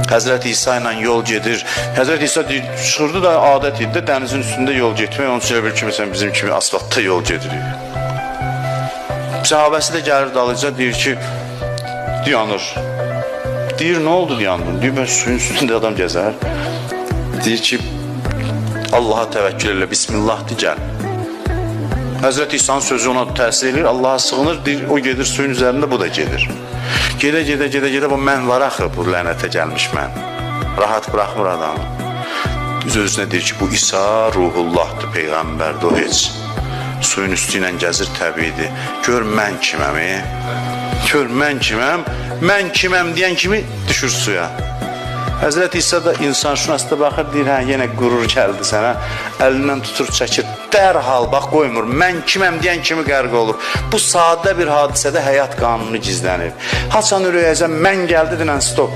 Həzrət İsa ilə yol gedir. Həzrət İsa çıxırdı da adət idi də dənizin üstündə yol getmək. Onun üçün bir kimi bizim kimi asfaltda yol gedirik. Səhabəsi də gəlir dalıca deyir ki, dayanır. Deyir, nə oldu dayandın? Deyir, mən suyun üstündə adam gəzər. Deyir ki, Allaha təvəkkül elə, bismillah de, gəl. Həzrət İsa'nın sözü ona təsir edir, Allaha sığınır, deyir, o gedir suyun üzərində, bu da gedir. Gedə, bu mən var axı, bu lənətə gəlmiş mən. Rahat bıraxmır adamı. Öz-özünə deyir ki, bu İsa ruhullahdır, Peyğəmbərdir, o heç. Suyun üstü ilə gəzir, təbiidir. Gör mən kiməm, Gör mən kiməm, mən kiməm deyən kimi düşür suya. Həzrət İsa da insanşünasda baxır, deyir, hə, yenə qürur gəldi sənə, əlindən tutur, çəkir, dərhal, bax, qoymur, mən kiməm deyən kimi qərq olur. Bu sadə bir hadisədə həyat qanunu gizlənir. Haçan ürəyəcəm, mən gəldi, dinən, stop.